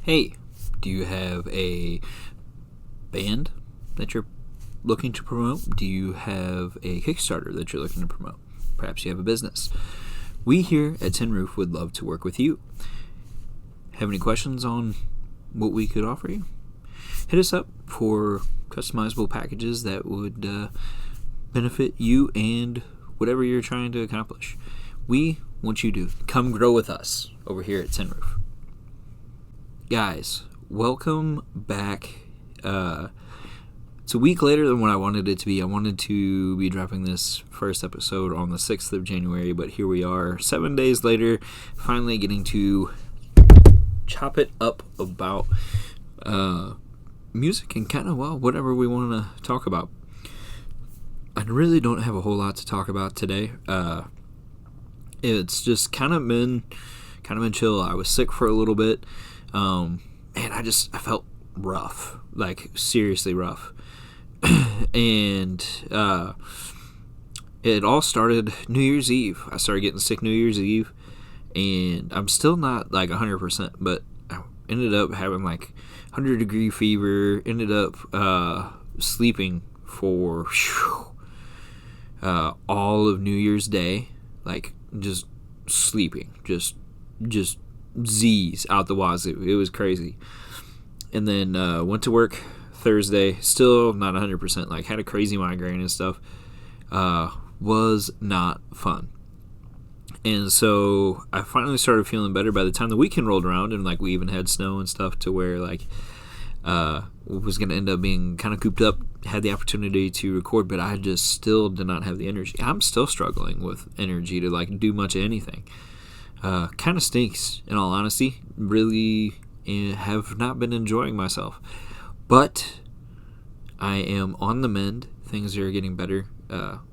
Hey, do you have a band that you're looking to promote? Do you have a Kickstarter that you're looking to promote? Perhaps you have a business. We here at Tin Roof would love to work with you. Have any questions on what we could offer you? Hit us up for customizable packages that would benefit you and whatever you're trying to accomplish. We want you to come grow with us over here at Tin Roof. Guys, welcome back. It's a week later than what I wanted it to be. I wanted to be dropping this first episode on the 6th of January, but here we are, 7 days later, finally getting to chop it up about music and kind of, whatever we want to talk about. I really don't have a whole lot to talk about today. It's just kind of been chill. I was sick for a little bit. And I felt rough, like seriously rough. And it all started New Year's Eve. I started getting sick New Year's Eve, and I'm still not like 100%, but I ended up having like 100-degree fever, ended up sleeping for all of New Year's Day, like just sleeping, just Z's out the wazoo. It was crazy. And then went to work Thursday, still not 100%, like had a crazy migraine and stuff. Was not fun. And so I finally started feeling better by the time the weekend rolled around, and like we even had snow and stuff to where like was going to end up being kind of cooped up, had the opportunity to record, but I just still did not have the energy. I'm still struggling with energy to like do much of anything. Kind of stinks, in all honesty. Really have not been enjoying myself. But I am on the mend. Things are getting better.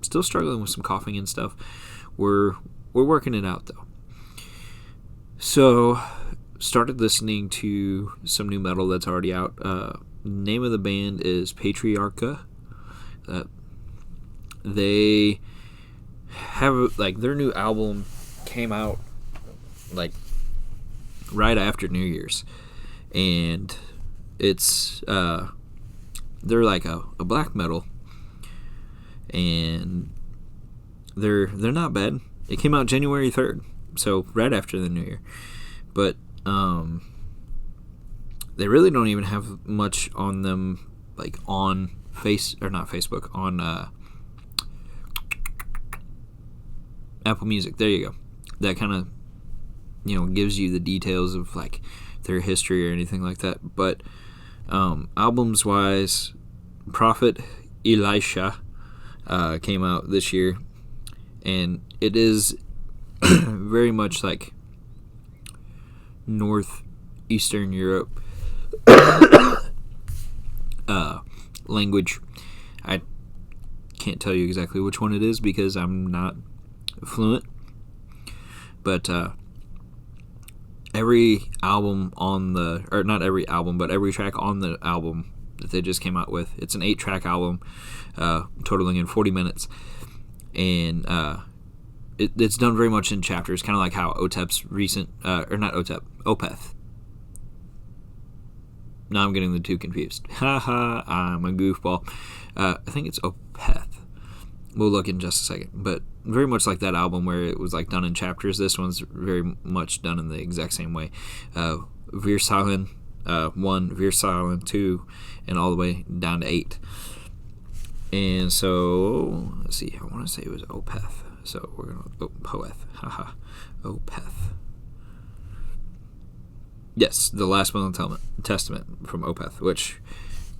Still struggling with some coughing and stuff. We're working it out, though. So, started listening to some new metal that's already out. Name of the band is Patriarcha. They have, like, their new album came out like right after New Year's, and it's they're like a black metal, and they're not bad. It came out January 3rd, so right after the New Year, but they really don't even have much on them, like on on Apple Music. There you go. That kind of gives you the details of like their history or anything like that. But albums wise, Prophet Elisha came out this year, and it is very much like northeastern Europe language. I can't tell you exactly which one it is because I'm not fluent, but every album on the, or not every album, but every track on the album that they just came out with, it's an 8-track album, totaling in 40 minutes, and it's done very much in chapters, kind of like how Otep's recent, Opeth. Now I'm getting the two confused. Haha, I'm a goofball. I think it's Opeth. We'll look in just a second, but very much like that album where it was like done in chapters. This one's very much done in the exact same way. Veersalin 1, Veersalin 2, and all the way down to 8. And so let's see. I want to say it was Opeth. So we're gonna Poeth. Haha, Opeth. Yes, the Last Will and Testament from Opeth, which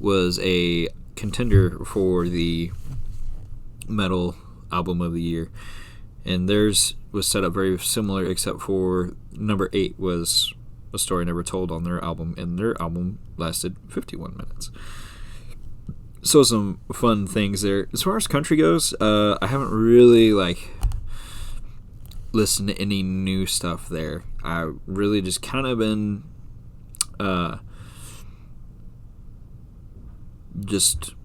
was a contender for the metal album of the year, and theirs was set up very similar, except for number 8 was A Story Never Told on their album, and their album lasted 51 minutes. So some fun things there. As far as country goes, I haven't really like listened to any new stuff there. I really just kind of been just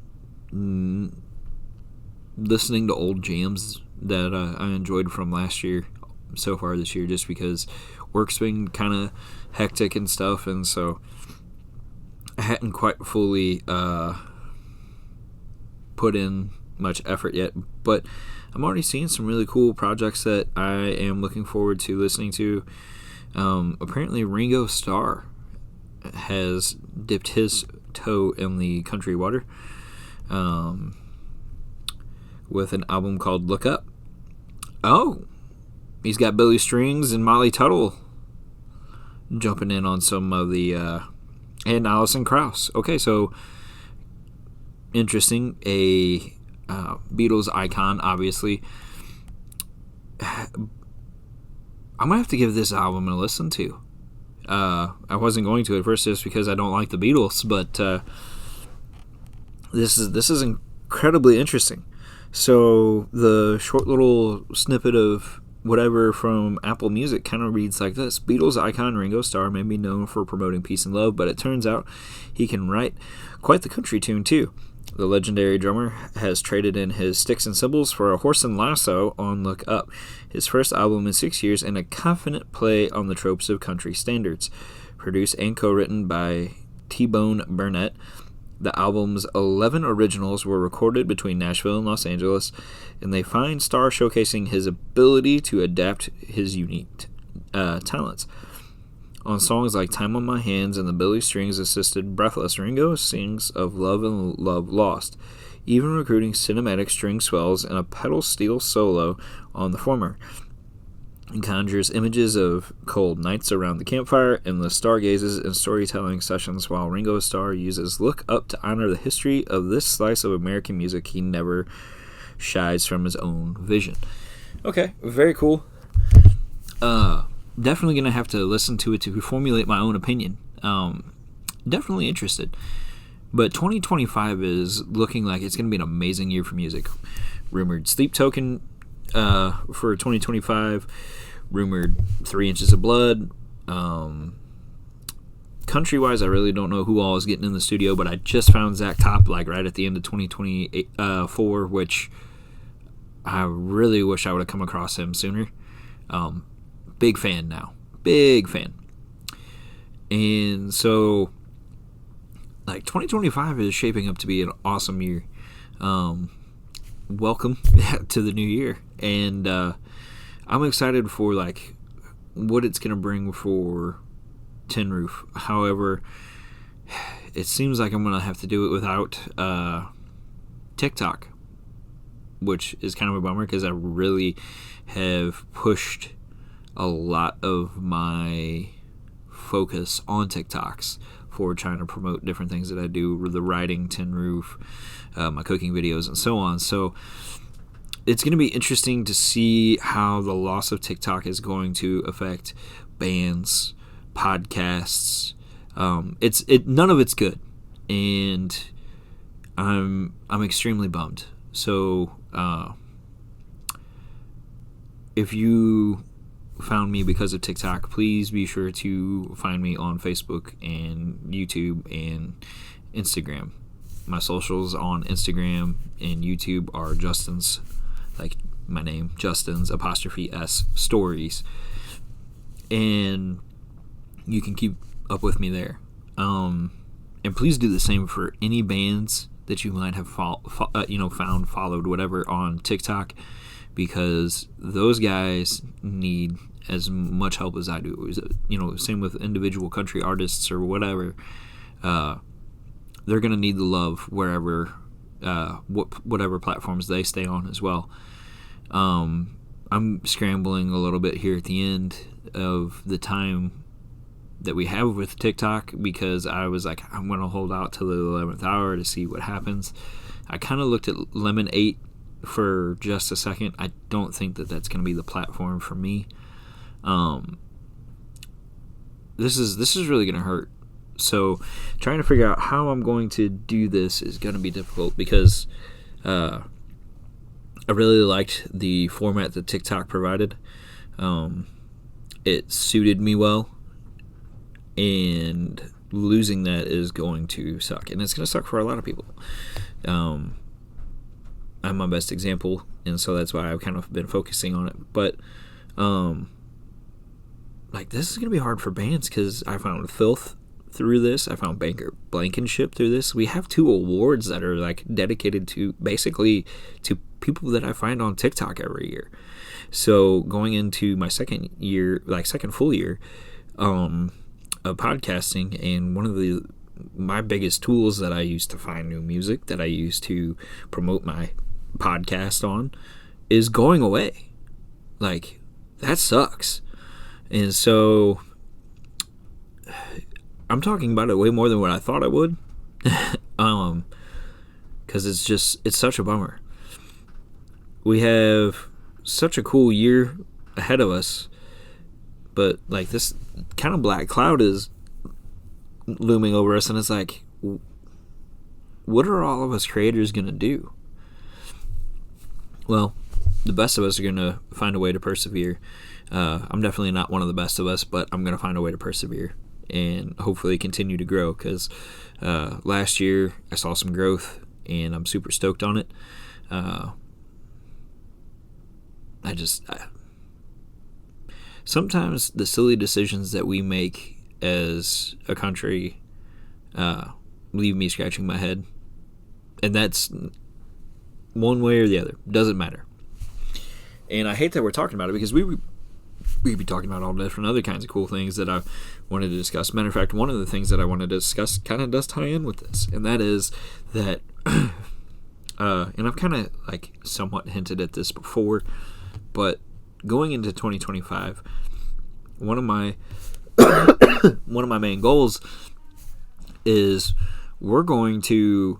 listening to old jams that I enjoyed from last year, so far this year, just because work's been kind of hectic and stuff, and so I hadn't quite fully put in much effort yet. But I'm already seeing some really cool projects that I am looking forward to listening to. Apparently Ringo Starr has dipped his toe in the country water with an album called Look Up. Oh, he's got Billy Strings and Molly Tuttle jumping in on some of the and Alison Krauss. Okay, so interesting. A Beatles icon, obviously. I'm gonna have to give this album a listen to. I wasn't going to at first just because I don't like the Beatles, but this is incredibly interesting. So the short little snippet of whatever from Apple Music kind of reads like this: Beatles icon Ringo Starr may be known for promoting peace and love, but it turns out he can write quite the country tune too. The legendary drummer has traded in his sticks and cymbals for a horse and lasso on Look Up, his first album in 6 years, and a confident play on the tropes of country standards. Produced and co-written by T-Bone Burnett, the album's 11 originals were recorded between Nashville and Los Angeles, and they find Starr showcasing his ability to adapt his unique talents. On songs like Time on My Hands and the Billy Strings-assisted Breathless, Ringo sings of love and love lost, even recruiting cinematic string swells and a pedal steel solo on the former. It conjures images of cold nights around the campfire, endless stargazes, and storytelling sessions, while Ringo Starr uses Look Up to honor the history of this slice of American music. He never shies from his own vision. Okay, very cool. Definitely going to have to listen to it to formulate my own opinion. Definitely interested. But 2025 is looking like it's going to be an amazing year for music. Rumored Sleep Token for 2025. Rumored 3 Inches of Blood. Country-wise, I really don't know who all is getting in the studio, but I just found Zach Top like right at the end of 2024, which I really wish I would have come across him sooner. Big fan now. Big fan. And so, like, 2025 is shaping up to be an awesome year. Welcome to the new year. And I'm excited for, like, what it's going to bring for Tin Roof. However, it seems like I'm going to have to do it without TikTok, which is kind of a bummer because I really have pushed a lot of my focus on TikToks for trying to promote different things that I do, the writing, Tin Roof, my cooking videos, and so on. So it's going to be interesting to see how the loss of TikTok is going to affect bands, podcasts. None of it's good, and I'm extremely bummed. So if you found me because of TikTok, please be sure to find me on Facebook and YouTube and Instagram. My socials on Instagram and YouTube are Justin's, like my name, Justin's 'S stories, and you can keep up with me there. And please do the same for any bands that you might have found, followed, whatever, on TikTok, because those guys need as much help as I do. Same with individual country artists or whatever. They're gonna need the love wherever, whatever platforms they stay on as well. I'm scrambling a little bit here at the end of the time that we have with TikTok, because I was like, I'm gonna hold out till the 11th hour to see what happens. I kind of looked at Lemon 8 for just a second. I don't think that that's going to be the platform for me. This is really going to hurt. So trying to figure out how I'm going to do this is going to be difficult, because I really liked the format that TikTok provided. It suited me well, and losing that is going to suck, and it's going to suck for a lot of people. I'm my best example, and so that's why I've kind of been focusing on it. But Like, this is going to be hard for bands because I found Filth through this. I found Blankenship through this. We have 2 awards that are, like, dedicated to, basically, to people that I find on TikTok every year. So going into my second full year of podcasting, and one of my biggest tools that I use to find new music, that I use to promote my podcast on, is going away. Like, that sucks. And so I'm talking about it way more than what I thought I would. Because it's such a bummer. We have such a cool year ahead of us, but like, this kind of black cloud is looming over us, and it's like, what are all of us creators gonna do? Well, the best of us are gonna find a way to persevere. I'm definitely not one of the best of us, but I'm gonna find a way to persevere and hopefully continue to grow, because last year I saw some growth and I'm super stoked on it. Sometimes the silly decisions that we make as a country leave me scratching my head, and that's one way or the other, doesn't matter. And I hate that we're talking about it, because we could be talking about all different other kinds of cool things that I wanted to discuss. Matter of fact, one of the things that I wanted to discuss kind of does tie in with this, and that is that and I've kind of like somewhat hinted at this before, but going into 2025, one of my main goals is we're going to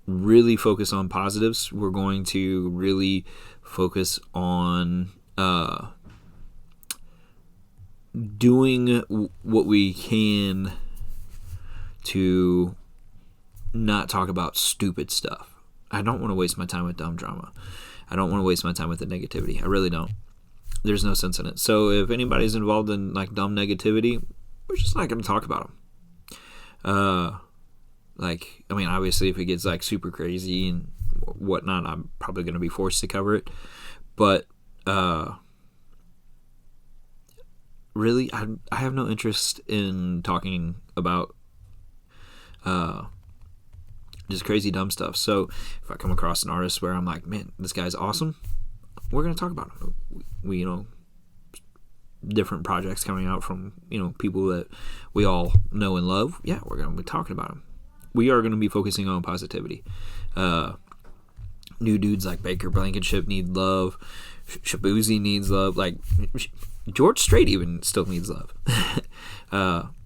really focus on positives. We're going to really focus on doing what we can to not talk about stupid stuff. I don't want to waste my time with dumb drama. I don't want to waste my time with the negativity. I really don't. There's no sense in it. So if anybody's involved in like dumb negativity, we're just not going to talk about them. Obviously, if it gets like super crazy and whatnot, I'm probably going to be forced to cover it. But really, I have no interest in talking about just crazy dumb stuff. So if I come across an artist where I'm like, man, this guy's awesome, we're going to talk about him. We different projects coming out from, people that we all know and love. Yeah, we're going to be talking about them. We are going to be focusing on positivity. New dudes like Baker Blankenship need love. Shabuzi needs love. Like, George Strait even still needs love.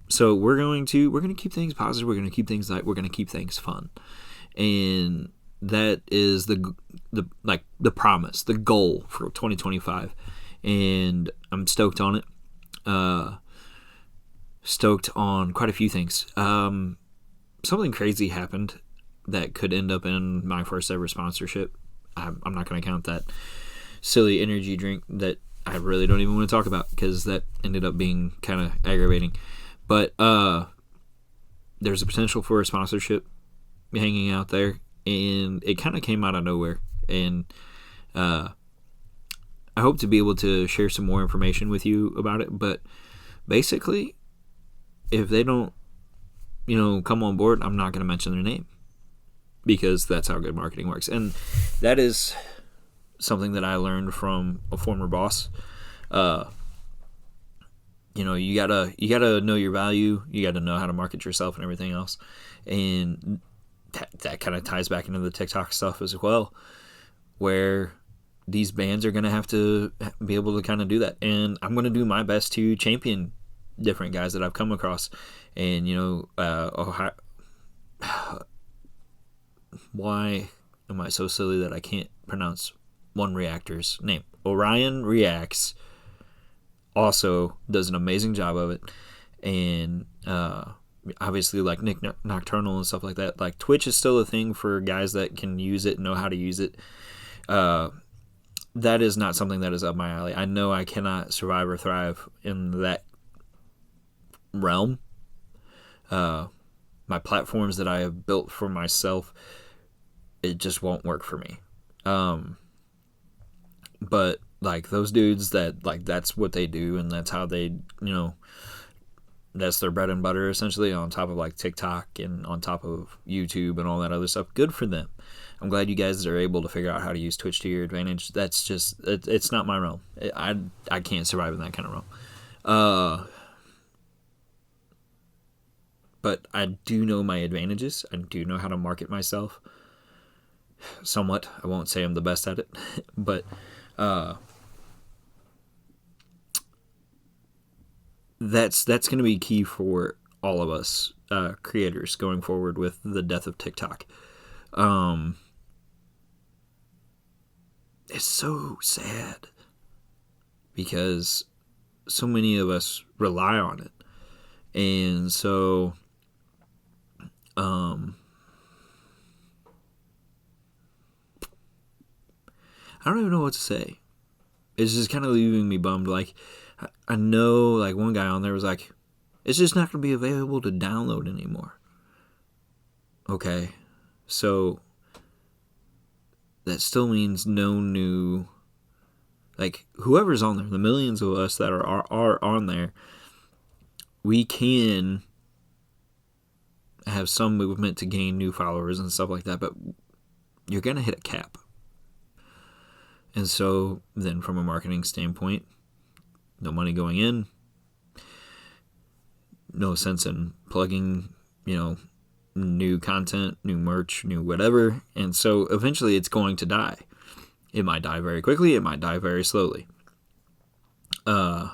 So we're going to keep things positive. We're going to keep things light. We're going to keep things fun. And that is the promise, the goal for 2025. And I'm stoked on it. Stoked on quite a few things. Something crazy happened that could end up in my first ever sponsorship. I'm not going to count that silly energy drink that I really don't even want to talk about, because that ended up being kind of aggravating. But there's a potential for a sponsorship hanging out there, and it kind of came out of nowhere. And I hope to be able to share some more information with you about it. But basically, if they don't, come on board, I'm not going to mention their name, because that's how good marketing works. And that is something that I learned from a former boss. You gotta know your value. You gotta know how to market yourself and everything else. And that kind of ties back into the TikTok stuff as well, where these bands are gonna have to be able to kind of do that. And I'm gonna do my best to champion different guys that I've come across. And why am I so silly that I can't pronounce one reactor's name? Orion Reacts also does an amazing job of it. And obviously, like Nick Nocturnal and stuff like that, like Twitch is still a thing for guys that can use it and know how to use it. That is not something that is up my alley. I know I cannot survive or thrive in that realm. My platforms that I have built for myself, it just won't work for me. But like those dudes that like that's what they do and that's how they, that's their bread and butter essentially, on top of like TikTok and on top of YouTube and all that other stuff. Good for them. I'm glad you guys are able to figure out how to use Twitch to your advantage. That's just, it's not my realm. I can't survive in that kind of realm. But I do know my advantages. I do know how to market myself somewhat. I won't say I'm the best at it, but that's going to be key for all of us creators going forward with the death of TikTok. It's so sad because so many of us rely on it, and so I don't even know what to say. It's just kind of leaving me bummed. Like, I know, like, one guy on there was like, it's just not going to be available to download anymore. Okay. So, that still means no new, like, whoever's on there, the millions of us that are on there, we can have some movement to gain new followers and stuff like that, but you're going to hit a cap. And so then from a marketing standpoint, no money going in, no sense in plugging, new content, new merch, new whatever. And so eventually it's going to die. It might die very quickly. It might die very slowly. Let's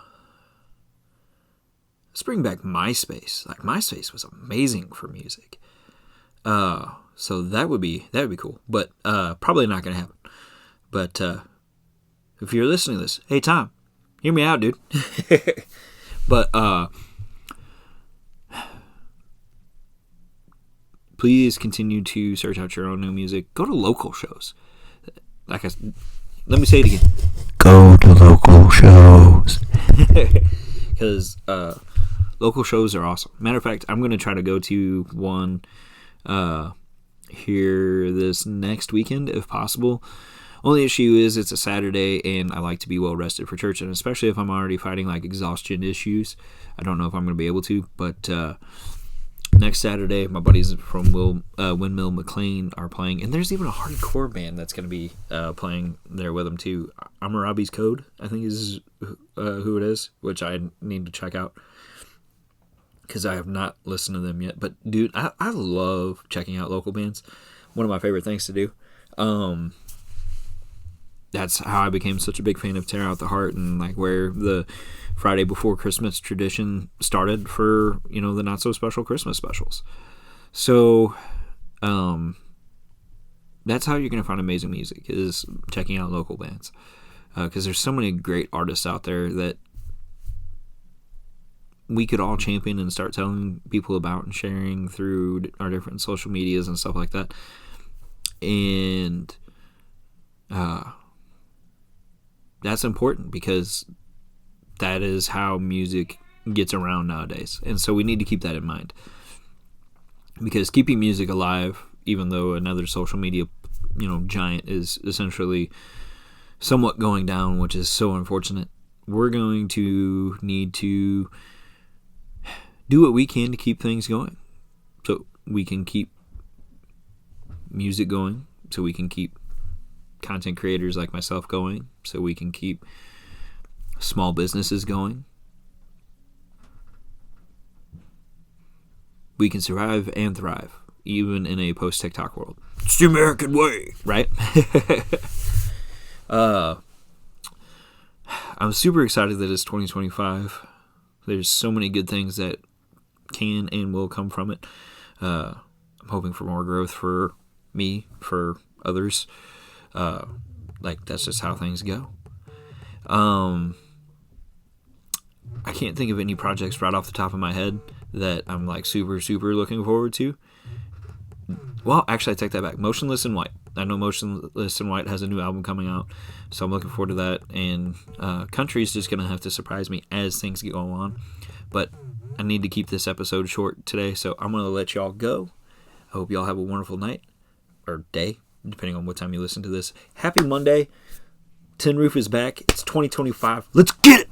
bring back MySpace. Like, MySpace was amazing for music. So that would be cool, but probably not going to happen. But if you're listening to this, hey Tom, hear me out, dude. But please continue to search out your own new music. Go to local shows. Let me say it again. Go to local shows. Because local shows are awesome. Matter of fact, I'm going to try to go to one here this next weekend if possible. Only issue is it's a Saturday and I like to be well rested for church, and especially if I'm already fighting like exhaustion issues. I don't know if I'm going to be able to, but next Saturday my buddies from Windmill McLean are playing, and there's even a hardcore band that's going to be playing there with them too. Amarabi's Code, I think is who it is, which I need to check out because I have not listened to them yet. But dude, I love checking out local bands. One of my favorite things to do. That's how I became such a big fan of Tear Out the Heart, and like where the Friday before Christmas tradition started for, the not so special Christmas specials. So that's how you're going to find amazing music, is checking out local bands. Because there's so many great artists out there that we could all champion and start telling people about and sharing through our different social medias and stuff like that. And that's important because that is how music gets around nowadays. And so we need to keep that in mind. Because keeping music alive, even though another social media, giant is essentially somewhat going down, which is so unfortunate, we're going to need to do what we can to keep things going. So we can keep music going, so we can keep content creators like myself going, so we can keep small businesses going. We can survive and thrive, even in a post-TikTok world. It's the American way, right? I'm super excited that it's 2025. There's so many good things that can and will come from it. I'm hoping for more growth for me, for others. That's just how things go. I can't think of any projects right off the top of my head that I'm like super, super looking forward to. Well, actually, I take that back. Motionless in White. I know Motionless in White has a new album coming out, so I'm looking forward to that. And country's just going to have to surprise me as things go on. But I need to keep this episode short today, so I'm going to let y'all go. I hope y'all have a wonderful night or day, depending on what time you listen to this. Happy Monday. Tin Roof is back. It's 2025. Let's get it!